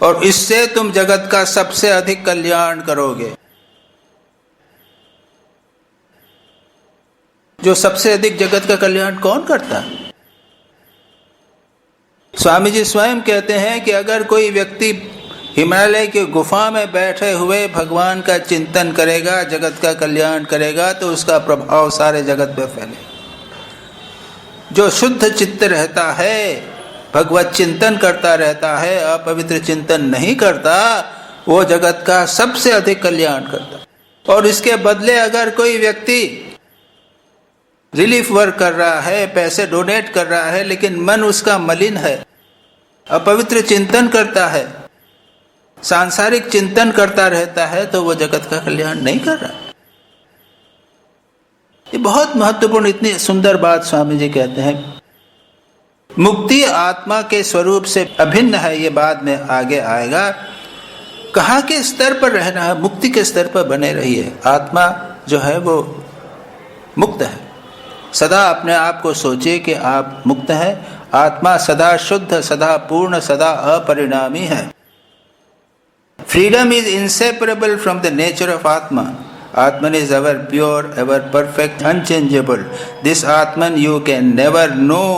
और इससे तुम जगत का सबसे अधिक कल्याण करोगे। जो सबसे अधिक जगत का कल्याण कौन करता? स्वामी जी स्वयं कहते हैं कि अगर कोई व्यक्ति हिमालय की गुफा में बैठे हुए भगवान का चिंतन करेगा, जगत का कल्याण करेगा, तो उसका प्रभाव सारे जगत में फैलेगा। जो शुद्ध चित्त रहता है, भगवत चिंतन करता रहता है, अपवित्र चिंतन नहीं करता, वो जगत का सबसे अधिक कल्याण करता। और इसके बदले अगर कोई व्यक्ति रिलीफ वर्क कर रहा है, पैसे डोनेट कर रहा है, लेकिन मन उसका मलिन है, अपवित्र चिंतन करता है, सांसारिक चिंतन करता रहता है, तो वो जगत का कल्याण नहीं कर रहा। ये बहुत महत्वपूर्ण, इतनी सुंदर बात स्वामी जी कहते हैं। मुक्ति आत्मा के स्वरूप से अभिन्न है, ये बाद में आगे आएगा। कहाँ के स्तर पर रहना है? मुक्ति के स्तर पर बने रहिए। आत्मा जो है वो मुक्त है। सदा अपने आप को सोचिए कि आप मुक्त हैं। आत्मा सदा शुद्ध, सदा पूर्ण, सदा अपरिणामी है। Freedom is inseparable from the nature of आत्मा. Atman is ever pure, ever perfect, unchangeable. This Atman you can never know.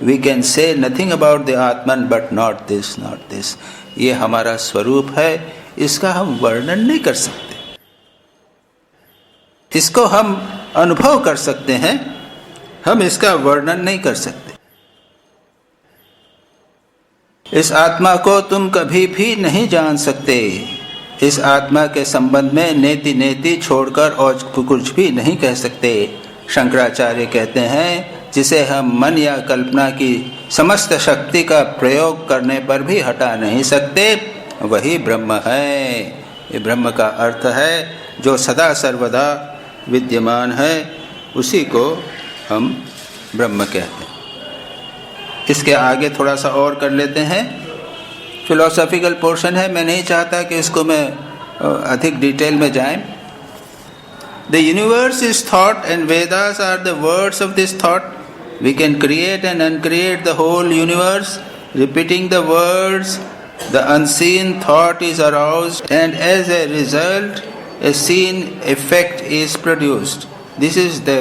We can say nothing about the Atman, but not this, not this. ये हमारा स्वरूप है, इसका हम वर्णन नहीं कर सकते, इसको हम अनुभव कर सकते हैं, हम इसका वर्णन नहीं कर सकते। इस आत्मा को तुम कभी भी नहीं जान सकते। इस आत्मा के संबंध में नेति नेति छोड़कर और कुछ भी नहीं कह सकते। शंकराचार्य कहते हैं जिसे हम मन या कल्पना की समस्त शक्ति का प्रयोग करने पर भी हटा नहीं सकते, वही ब्रह्म है। ये ब्रह्म का अर्थ है जो सदा सर्वदा विद्यमान है, उसी को हम ब्रह्म कहते हैं। इसके आगे थोड़ा सा और कर लेते हैं। फिलोसॉफिकल पोर्शन है, मैं नहीं चाहता कि इसको मैं अधिक डिटेल में जाएं। The universe is thought and Vedas are the words of this thought. We can create and uncreate the whole universe. Repeating the words, the unseen thought is aroused and as a result a seen effect is produced. This is the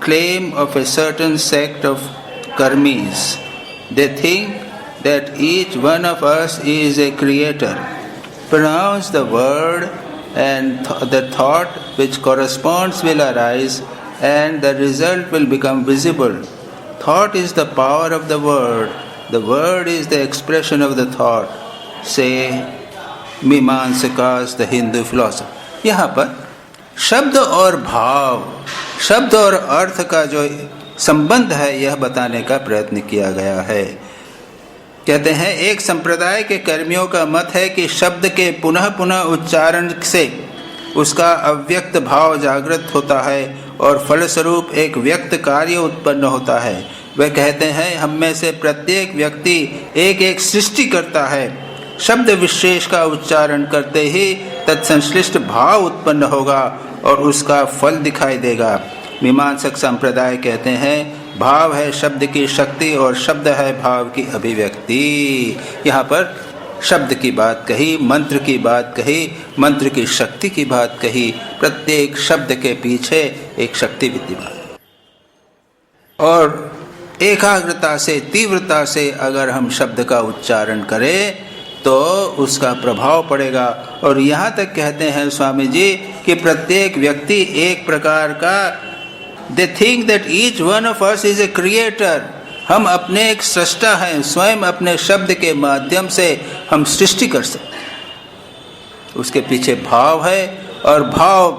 claim of a certain sect of karmis. They think that each one of us is a creator. Pronounce the word and the thought which corresponds will arise and the result will become visible. Thought is the power of the word. The word is the expression of the thought. Say Mimamsakas, the Hindu philosopher. यहाँ पर शब्द और भाव, शब्द और अर्थ का जो संबंध है यह बताने का प्रयत्न किया गया है। कहते हैं एक संप्रदाय के कर्मियों का मत है कि शब्द के पुनः पुनः उच्चारण से उसका अव्यक्त भाव जागृत होता है और फलस्वरूप एक व्यक्त कार्य उत्पन्न होता है। वे कहते हैं हम में से प्रत्येक व्यक्ति एक एक सृष्टि करता है। शब्द विशेष का उच्चारण करते ही तत्संश्लिष्ट भाव उत्पन्न होगा और उसका फल दिखाई देगा। मीमांसक संप्रदाय कहते हैं भाव है शब्द की शक्ति और शब्द है भाव की अभिव्यक्ति। यहाँ पर शब्द की बात कही, मंत्र की बात कही, मंत्र की शक्ति की बात कही। प्रत्येक शब्द के पीछे एक शक्ति विद्यमान और एकाग्रता से, तीव्रता से अगर हम शब्द का उच्चारण करें तो उसका प्रभाव पड़ेगा। और यहाँ तक कहते हैं स्वामी जी कि प्रत्येक व्यक्ति एक प्रकार का, they think that each one of us is a creator. हम अपने एक सृष्टा हैं, स्वयं अपने शब्द के माध्यम से हम सृष्टि कर सकते हैं। उसके पीछे भाव है और भाव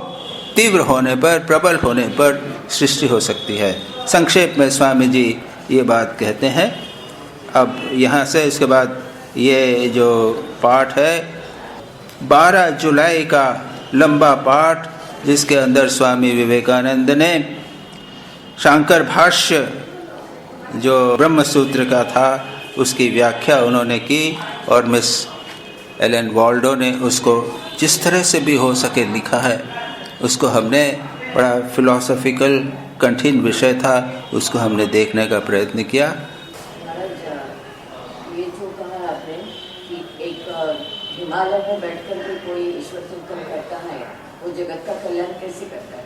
तीव्र होने पर, प्रबल होने पर सृष्टि हो सकती है। संक्षेप में स्वामी जी ये बात कहते हैं। अब यहाँ से इसके बाद ये जो पाठ है 12 जुलाई का लंबा पाठ, जिसके अंदर स्वामी विवेकानंद ने शांकर भाष्य जो ब्रह्म सूत्र का था उसकी व्याख्या उन्होंने की और मिस एलन वाल्डो ने उसको जिस तरह से भी हो सके लिखा है, उसको हमने बड़ा फिलोसॉफिकल कठिन विषय था, उसको हमने देखने का प्रयत्न किया। ये जो कहा आपने कि एक हिमालय में बैठकर के कोई ईश्वर चिंतन करता है, वो जगत का कल्याण कैसे करता है?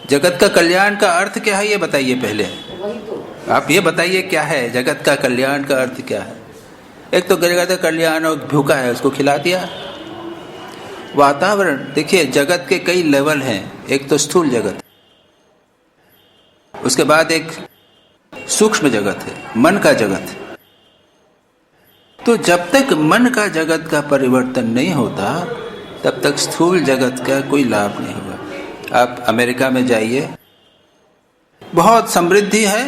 जगत का कल्याण का अर्थ क्या है ये बताइए पहले। वही तो आप ये बताइए क्या है जगत का कल्याण का अर्थ क्या है। एक तो जगत का कल्याण और भूखा है उसको खिला दिया। वातावरण देखिए, जगत के कई लेवल हैं। एक तो स्थूल जगत, उसके बाद एक सूक्ष्म जगत है, मन का जगत। तो जब तक मन का जगत का परिवर्तन नहीं होता तब तक स्थूल जगत का कोई लाभ नहीं होगा। आप अमेरिका में जाइए, बहुत समृद्धि है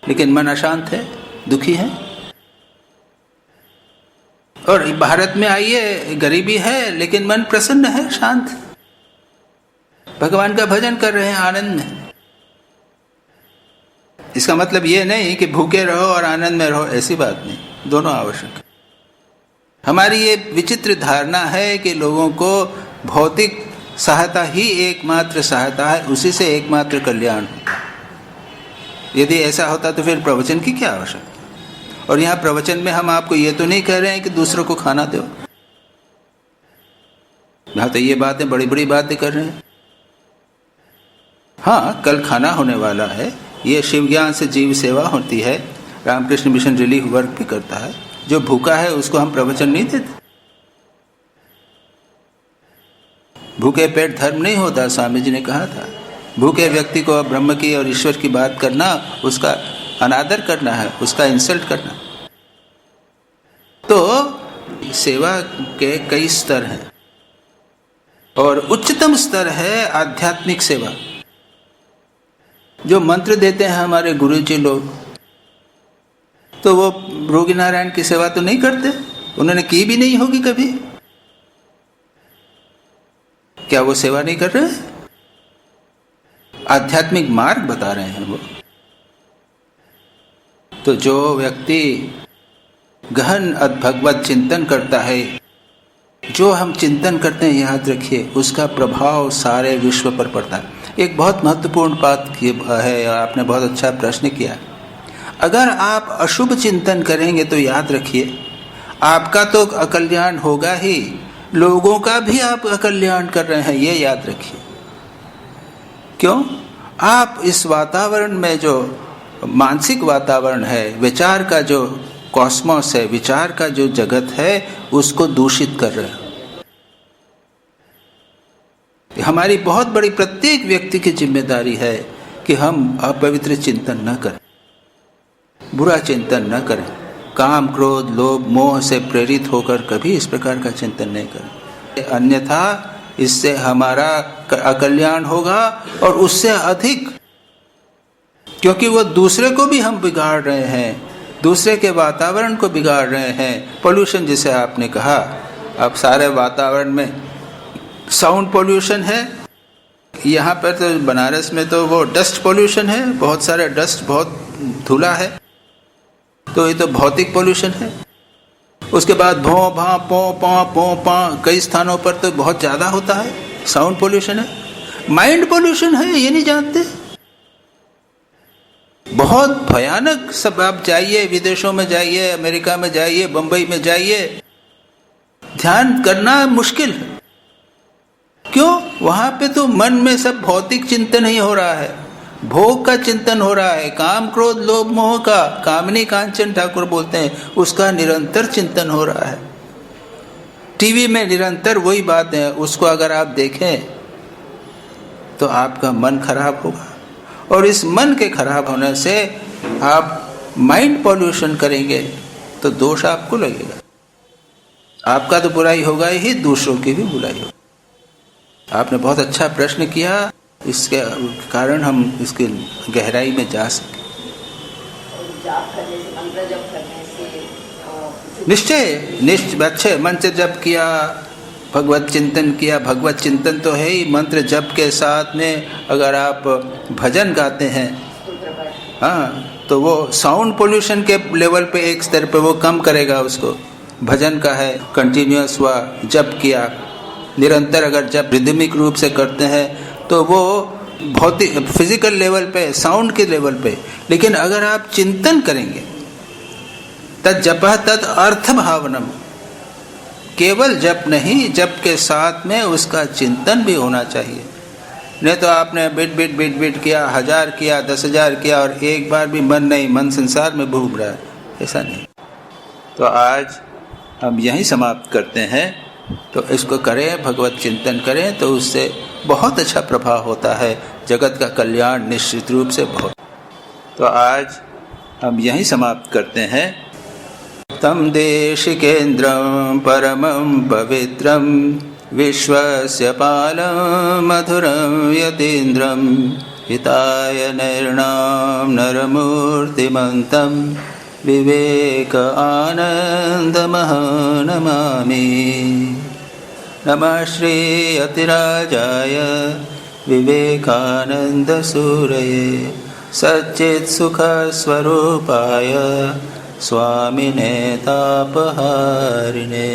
लेकिन मन अशांत है, दुखी है। और भारत में आइए, गरीबी है लेकिन मन प्रसन्न है, शांत, भगवान का भजन कर रहे हैं आनंद में। इसका मतलब ये नहीं कि भूखे रहो और आनंद में रहो, ऐसी बात नहीं, दोनों आवश्यक। हमारी ये विचित्र धारणा है कि लोगों को भौतिक सहायता ही एकमात्र सहायता है, उसी से एकमात्र कल्याण होता है। यदि ऐसा होता तो फिर प्रवचन की क्या आवश्यकता। और यहाँ प्रवचन में हम आपको ये तो नहीं कह रहे हैं कि दूसरों को खाना दो, यहाँ तो ये बातें बड़ी बड़ी बातें कर रहे हैं। हाँ, कल खाना होने वाला है, ये शिव ज्ञान से जीव सेवा होती है, रामकृष्ण मिशन रिलीफ वर्क भी करता है। जो भूखा है उसको हम प्रवचन नहीं देते। भूखे पेट धर्म नहीं होता, स्वामी जी ने कहा था। भूखे व्यक्ति को ब्रह्म की और ईश्वर की बात करना, उसका अनादर करना है, उसका इंसल्ट करना। तो सेवा के कई स्तर हैं और उच्चतम स्तर है आध्यात्मिक सेवा। जो मंत्र देते हैं हमारे गुरु जी लोग, तो वो रोगी नारायण की सेवा तो नहीं करते, उन्होंने की भी नहीं होगी कभी। क्या वो सेवा नहीं कर रहे? आध्यात्मिक मार्ग बता रहे हैं वो। तो जो व्यक्ति गहन भगवत चिंतन करता है, जो हम चिंतन करते हैं, याद रखिए उसका प्रभाव सारे विश्व पर पड़ता है। एक बहुत महत्वपूर्ण बात है, आपने बहुत अच्छा प्रश्न किया। अगर आप अशुभ चिंतन करेंगे तो याद रखिए आपका तो अकल्याण होगा ही, लोगों का भी आप अकल्याण कर रहे हैं, ये याद रखिए। क्यों? आप इस वातावरण में, जो मानसिक वातावरण है, विचार का जो कॉस्मोस है, विचार का जो जगत है, उसको दूषित कर रहे हैं। हमारी बहुत बड़ी प्रत्येक व्यक्ति की जिम्मेदारी है कि हम अपवित्र चिंतन न करें, बुरा चिंतन न करें, काम क्रोध लोभ मोह से प्रेरित होकर कभी इस प्रकार का चिंतन नहीं करें। अन्यथा इससे हमारा अकल्याण होगा और उससे अधिक, क्योंकि वो दूसरे को भी हम बिगाड़ रहे हैं, दूसरे के वातावरण को बिगाड़ रहे हैं। पोल्यूशन जिसे आपने कहा, अब सारे वातावरण में साउंड पोल्यूशन है। यहाँ पर तो बनारस में तो वो डस्ट पोल्यूशन है, बहुत सारे डस्ट, बहुत धूला है, तो ये तो भौतिक पोल्यूशन है। उसके बाद भों भां पों पां पों पां, कई स्थानों पर तो बहुत ज़्यादा होता है, साउंड पोल्यूशन है। माइंड पोल्यूशन है, ये नहीं जानते, बहुत भयानक। सब आप जाइए, विदेशों में जाइए, अमेरिका में जाइए, बंबई में जाइए, ध्यान करना मुश्किल है। क्यों? वहां पे तो मन में सब भौतिक चिंतन ही हो रहा है, भोग का चिंतन हो रहा है, काम क्रोध लोभ मोह का, कामनी कांचन ठाकुर बोलते हैं, उसका निरंतर चिंतन हो रहा है। टीवी में निरंतर वही बात है, उसको अगर आप देखें तो आपका मन खराब होगा, और इस मन के खराब होने से आप माइंड पॉल्यूशन करेंगे तो दोष आपको लगेगा। आपका तो बुराई होगा ही, दूसरों की भी बुराई होगी। आपने बहुत अच्छा प्रश्न किया, इसके कारण हम इसके गहराई में जा सके। निश्चय अच्छे मन से जप किया, भगवत चिंतन किया। भगवत चिंतन तो है ही, मंत्र जप के साथ में अगर आप भजन गाते हैं, हाँ, तो वो साउंड पोल्यूशन के लेवल पे एक स्तर पे वो कम करेगा उसको। भजन का है, कंटिन्यूअस हुआ, जप किया, निरंतर अगर जप रिदमिक रूप से करते हैं तो वो भौतिक फिजिकल लेवल पे, साउंड के लेवल पे। लेकिन अगर आप चिंतन करेंगे, तत् जपः तत् अर्थ भावनम, केवल जप नहीं, जप के साथ में उसका चिंतन भी होना चाहिए। नहीं तो आपने बिट किया, 1000 किया, 10,000 किया और एक बार भी मन नहीं, मन संसार में घूम रहा है, ऐसा नहीं। तो आज हम यहीं समाप्त करते हैं। तो इसको करें, भगवत चिंतन करें, तो उससे बहुत अच्छा प्रभाव होता है, जगत का कल्याण निश्चित रूप से बहुत। तो आज हम यहीं समाप्त करते हैं। तम देशिकेन्द्रं परमं पवित्रं विश्वस्य पालं मधुरं यतीन्द्रं हिताय नृणां नरमूर्तिमन्तं विवेक आनन्दमहं नमामि। नमः श्री यतिराजाय विवेकानन्दसूरये सच्चित्सुखस्वरूपाय स्वामिने तापहारिणे।